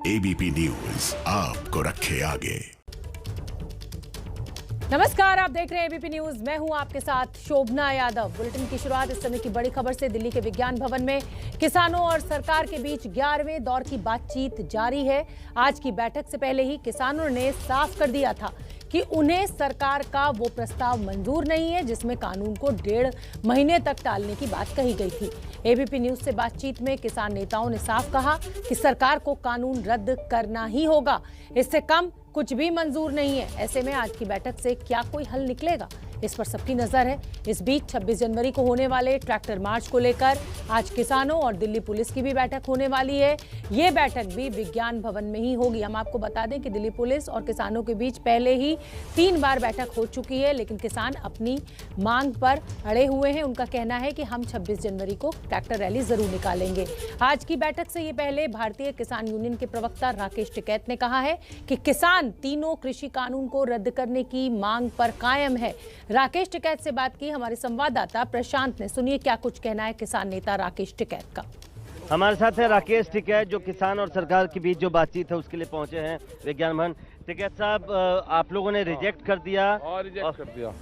ABP news आपको रखे आगे। नमस्कार, आप देख रहे हैं एबीपी न्यूज। मैं हूं आपके साथ शोभना यादव। बुलेटिन की शुरुआत इस समय की बड़ी खबर से। दिल्ली के विज्ञान भवन में किसानों और सरकार के बीच 11वें दौर की बातचीत जारी है। आज की बैठक से पहले ही किसानों ने साफ कर दिया था कि उन्हें सरकार का वो प्रस्ताव मंजूर नहीं है जिसमें कानून को 1.5 महीने तक टालने की बात कही गई थी। एबीपी न्यूज से बातचीत में किसान नेताओं ने साफ कहा कि सरकार को कानून रद्द करना ही होगा, इससे कम कुछ भी मंजूर नहीं है। ऐसे में आज की बैठक से क्या कोई हल निकलेगा, इस पर सबकी नजर है। इस बीच 26 जनवरी को होने वाले ट्रैक्टर मार्च को लेकर आज किसानों और दिल्ली पुलिस की भी बैठक होने वाली है। ये बैठक भी विज्ञान भवन में ही होगी। हम आपको बता दें कि दिल्ली पुलिस और किसानों के बीच पहले ही 3 बार बैठक हो चुकी है, लेकिन किसान अपनी मांग पर अड़े हुए हैं। उनका कहना है कि हम 26 जनवरी को ट्रैक्टर रैली जरूर निकालेंगे। आज की बैठक से ये पहले भारतीय किसान यूनियन के प्रवक्ता राकेश टिकैत ने कहा है कि किसान तीनों कृषि कानून को रद्द करने की मांग पर कायम है। राकेश टिकैत से बात की हमारे संवाददाता प्रशांत ने। सुनिए क्या कुछ कहना है किसान नेता राकेश टिकैत का। हमारे साथ है राकेश टिकैत, जो किसान और सरकार के बीच जो बातचीत है उसके लिए पहुंचे हैं विज्ञान भवन। टिकैत साहब, आप लोगों ने रिजेक्ट कर दिया। रिजेक्ट कर दिया।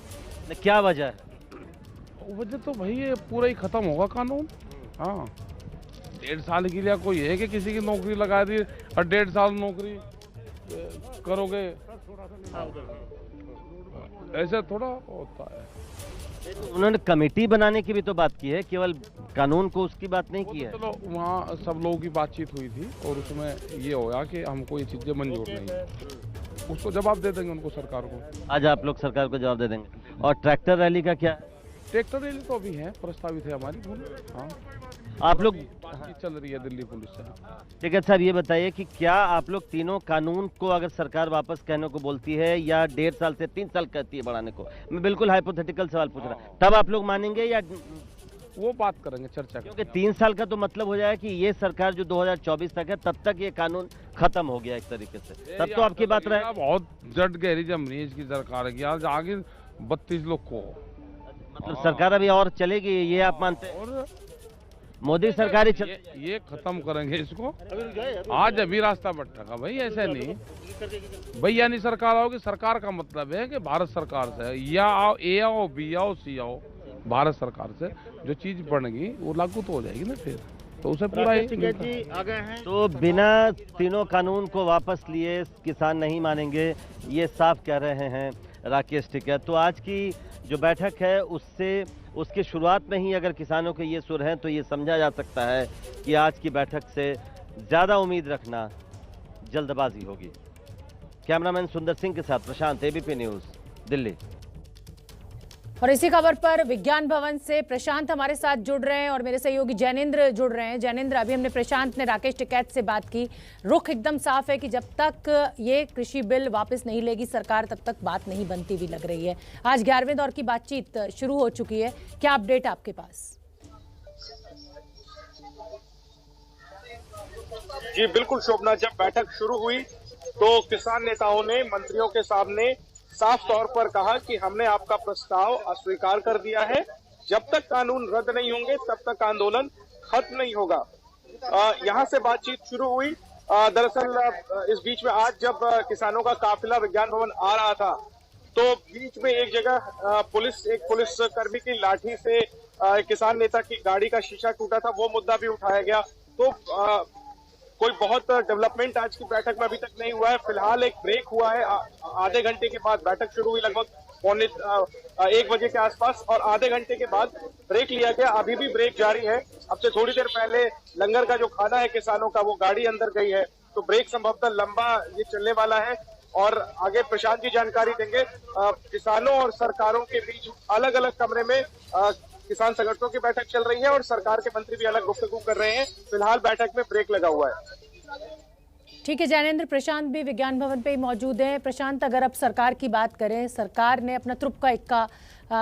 क्या वजह है? वजह तो भाई ये पूरा ही खत्म होगा कानून। हाँ, 1.5 साल के लिए कोई है कि किसी की नौकरी लगा दी और 1.5 साल नौकरी करोगे, ऐसा थोड़ा होता है। उन्होंने कमेटी बनाने की भी तो बात की है, केवल कानून को उसकी बात नहीं की है। चलो, वहाँ सब लोगों की बातचीत हुई थी और उसमें ये होगा कि हमको ये चीजें मंजूर नहीं है, उसको जवाब दे देंगे उनको, सरकार को। आज आप लोग सरकार को जवाब दे देंगे। और ट्रैक्टर रैली का क्या? ट्रैक्टर रैली तो अभी है, प्रस्तावित है हमारी। हाँ, आप लोग बातचीत चल रही है दिल्ली पुलिस से। टिकैत साहब, ये बताइए कि क्या आप लोग तीनों कानून को अगर सरकार वापस कहने को बोलती है या 1.5 साल से 3 साल कहती है बढ़ाने को, मैं बिल्कुल हाइपोथेटिकल सवाल पूछ रहा हूँ, तब आप लोग मानेंगे या वो बात करेंगे, चर्चा करेंगे। क्योंकि 3 साल का तो मतलब हो जाए कि ये सरकार जो 2024 तक है तब तक ये कानून खत्म हो गया एक तरीके से, तब तो आपकी बात रहे। बहुत जट गहरी जमनी इसकी सरकार है, आज आगे 32 लोग को, मतलब सरकार अभी और चलेगी, ये आप मानते हैं? और मोदी सरकार ही ये खत्म करेंगे इसको। आज अभी रास्ता भटका का भाई, ऐसा नहीं भाई। यानी सरकार आओगी, सरकार का मतलब है कि भारत सरकार से या आओ, ए आओ, बी आओ, सी आओ, भारत सरकार से जो चीज बनेगी वो लागू तो हो जाएगी ना, फिर तो उसे पूरा ही। तो बिना तीनों कानून को वापस लिए किसान नहीं मानेंगे, ये साफ कह रहे हैं राकेश टिकैत। तो आज की जो बैठक है उसकी शुरुआत में ही अगर किसानों के ये सुर हैं तो ये समझा जा सकता है कि आज की बैठक से ज़्यादा उम्मीद रखना जल्दबाजी होगी। कैमरामैन सुंदर सिंह के साथ प्रशांत, एबीपी न्यूज़, दिल्ली। और इसी खबर पर विज्ञान भवन से प्रशांत हमारे साथ जुड़ रहे हैं और मेरे सहयोगी जैनेंद्र जुड़ रहे हैं। जैनेंद्र, अभी हमने प्रशांत ने राकेश टिकैत से बात की, रुख एकदम साफ है कि जब तक ये कृषि बिल वापस नहीं लेगी सरकार तब तक बात नहीं बनती हुई लग रही है। आज 11वें दौर की बातचीत शुरू हो चुकी है, क्या अपडेट आपके पास? जी बिल्कुल शोभना, जब बैठक शुरू हुई तो किसान नेताओं ने मंत्रियों के सामने साफ तौर पर कहा कि हमने आपका प्रस्ताव अस्वीकार कर दिया है, जब तक कानून रद्द नहीं होंगे तब तक आंदोलन खत्म नहीं होगा। यहां से बातचीत शुरू हुई। दरअसल इस बीच में आज जब किसानों का काफिला विज्ञान भवन आ रहा था तो बीच में एक जगह एक पुलिस कर्मी की लाठी से किसान नेता की गाड़ी का शीशा टूटा था, वो मुद्दा भी उठाया गया। तो कोई बहुत डेवलपमेंट आज की बैठक में अभी तक नहीं हुआ है। फिलहाल एक ब्रेक हुआ है, आधे घंटे के बाद बैठक शुरू हुई, लगभग 1 बजे के आसपास, और आधे घंटे के बाद ब्रेक लिया गया। अभी भी ब्रेक जारी है। अब से थोड़ी देर पहले लंगर का जो खाना है किसानों का, वो गाड़ी अंदर गई है, तो ब्रेक संभवतः लंबा ये चलने वाला है। और आगे प्रशांत जी जानकारी देंगे। किसानों और सरकारों के बीच अलग अलग कमरे में किसान संगठनों की बैठक चल रही है और सरकार के मंत्री भी अलग गुफ्तगू कर रहे हैं। फिलहाल बैठक में ब्रेक लगा हुआ है। ठीक है जैनेंद्र, प्रशांत भी विज्ञान भवन पे ही मौजूद है। प्रशांत, अगर अब सरकार की बात करें, सरकार ने अपना तुरुप का इक्का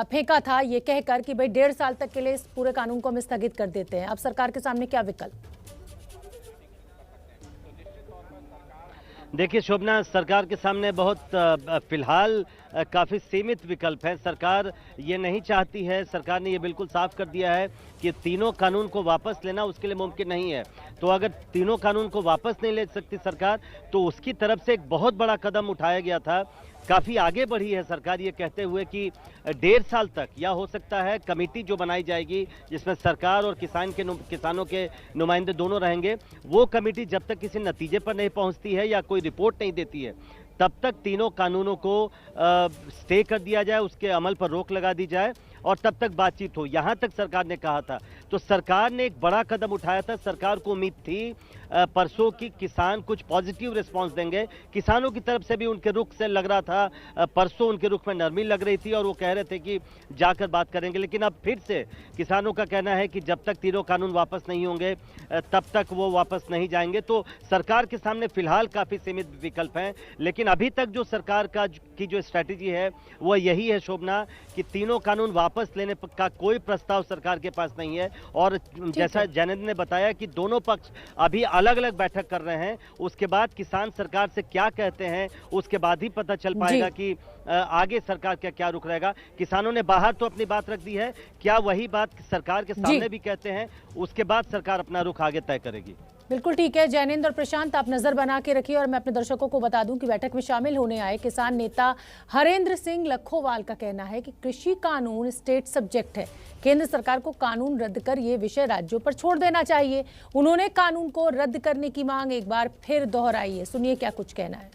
फेंका था ये कहकर कि भाई 1.5 साल तक के लिए इस पूरे कानून को हम स्थगित कर देते हैं। अब सरकार के सामने क्या विकल्प? देखिए शोभना, सरकार के सामने बहुत फिलहाल काफ़ी सीमित विकल्प है। सरकार ये नहीं चाहती है, सरकार ने ये बिल्कुल साफ कर दिया है कि तीनों कानून को वापस लेना उसके लिए मुमकिन नहीं है। तो अगर तीनों कानून को वापस नहीं ले सकती सरकार, तो उसकी तरफ से एक बहुत बड़ा कदम उठाया गया था। काफ़ी आगे बढ़ी है सरकार ये कहते हुए कि 1.5 साल तक, या हो सकता है कमेटी जो बनाई जाएगी जिसमें सरकार और किसानों के नुमाइंदे दोनों रहेंगे, वो कमेटी जब तक किसी नतीजे पर नहीं पहुंचती है या कोई रिपोर्ट नहीं देती है, तब तक तीनों कानूनों को स्टे कर दिया जाए, उसके अमल पर रोक लगा दी जाए और तब तक बातचीत हो, यहाँ तक सरकार ने कहा था। तो सरकार ने एक बड़ा कदम उठाया था। सरकार को उम्मीद थी परसों की किसान कुछ पॉजिटिव रिस्पांस देंगे। किसानों की तरफ से भी उनके रुख से लग रहा था, परसों उनके रुख में नरमी लग रही थी और वो कह रहे थे कि जाकर बात करेंगे। लेकिन अब फिर से किसानों का कहना है कि जब तक तीनों कानून वापस नहीं होंगे तब तक वो वापस नहीं जाएंगे। तो सरकार के सामने फिलहाल काफ़ी सीमित विकल्प हैं, लेकिन अभी तक जो सरकार की जो स्ट्रैटेजी है वो यही है शोभना कि तीनों कानून वापस लेने का कोई प्रस्ताव सरकार के पास नहीं है। और जैसा जैनेंद्र ने बताया कि दोनों पक्ष अभी अलग अलग बैठक कर रहे हैं, उसके बाद किसान सरकार से क्या कहते हैं उसके बाद ही पता चल पाएगा कि आगे सरकार का क्या रुख रहेगा। किसानों ने बाहर तो अपनी बात रख दी है, क्या वही बात सरकार के सामने भी कहते हैं, उसके बाद सरकार अपना रुख आगे तय करेगी। बिल्कुल ठीक है जैनेंद्र और प्रशांत, आप नजर बना के रखिए। और मैं अपने दर्शकों को बता दूं कि बैठक में शामिल होने आए किसान नेता हरेंद्र सिंह लखोवाल का कहना है कि कृषि कानून स्टेट सब्जेक्ट है, केंद्र सरकार को कानून रद्द कर ये विषय राज्यों पर छोड़ देना चाहिए। उन्होंने कानून को रद्द करने की मांग एक बार फिर दोहराई है। सुनिए क्या कुछ कहना है।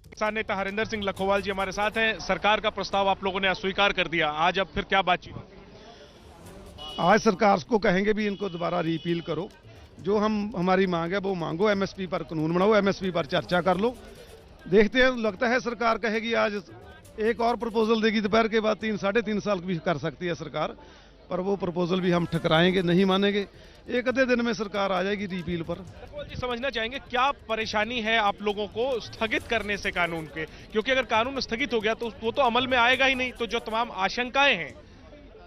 किसान नेता हरेंद्र सिंह लखोवाल जी हमारे साथ हैं। सरकार का प्रस्ताव आप लोगों ने अस्वीकार कर दिया, आज अब फिर क्या बातचीत? आज सरकार को कहेंगे भी इनको दोबारा रिपील करो, जो हमारी मांग है वो मांगो, एमएसपी पर कानून बनाओ, एमएसपी पर चर्चा कर लो। देखते हैं, लगता है सरकार कहेगी आज एक और प्रपोजल देगी, दोपहर के बाद 3-3.5 साल भी कर सकती है सरकार, पर वो प्रपोजल भी हम ठकराएंगे, नहीं मानेंगे। एक आधे दिन में सरकार आ जाएगी रिपील पर। जी समझना चाहेंगे क्या परेशानी है आप लोगों को स्थगित करने से कानून के, क्योंकि अगर कानून स्थगित हो गया तो वो तो अमल में आएगा ही नहीं, तो जो तमाम आशंकाएं हैं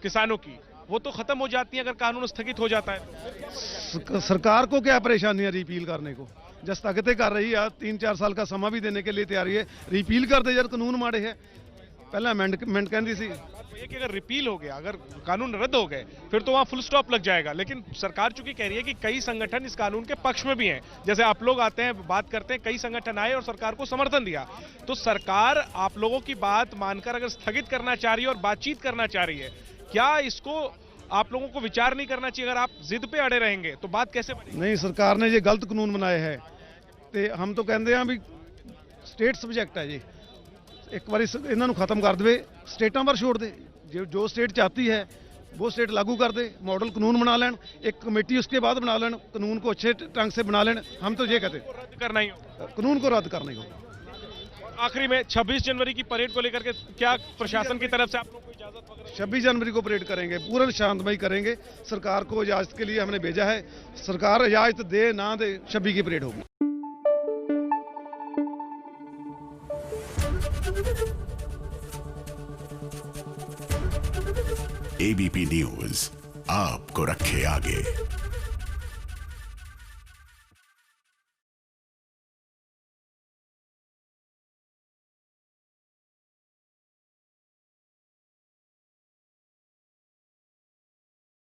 किसानों की वो तो खत्म हो जाती है अगर कानून स्थगित हो जाता है। सरकार को क्या परेशानी है रिपील करने को, जब स्थगित कर रही है, 3-4 साल का समा भी देने के लिए तैयारी है, रिपील कर दे यार, कानून माड़े है। पहले अमेंडमेंट कहती सी कि अगर रिपील हो गया, अगर कानून रद्द हो गए फिर तो वहां फुल स्टॉप लग जाएगा। लेकिन सरकार चूंकि कह रही है कि कई संगठन इस कानून के पक्ष में भी हैं, जैसे आप लोग आते हैं बात करते हैं, कई संगठन आए और सरकार को समर्थन दिया, तो सरकार आप लोगों की बात मानकर अगर स्थगित करना चाह रही है और बातचीत करना चाह रही है, क्या इसको आप लोगों को विचार नहीं करना चाहिए? अगर आप जिद पे अड़े रहेंगे तो बात कैसे बनेगी? नहीं, सरकार ने ये गलत कानून बनाए है, तो हम तो कहते हैं भी स्टेट सब्जेक्ट है जी, एक बार इन्हों खत्म कर दे, स्टेटा पर छोड़ दे, जो स्टेट चाहती है वो स्टेट लागू कर दे, मॉडल कानून बना लें, एक कमेटी उसके बाद बना लें, कानून को अच्छे ढंग से बना लें। हम तो ये कहते रद्द करना ही हो, कानून को रद्द करने को। आखिरी में 26 जनवरी की परेड को लेकर के क्या प्रशासन की तरफ से आप लोग को इजाजत वगैरह? 26 जनवरी को परेड करेंगे, पूर्ण शांतमय करेंगे। सरकार को इजाजत के लिए हमने भेजा है, सरकार इजाजत दे ना दे 26 की परेड होगी। एबीपी न्यूज आपको रखे आगे।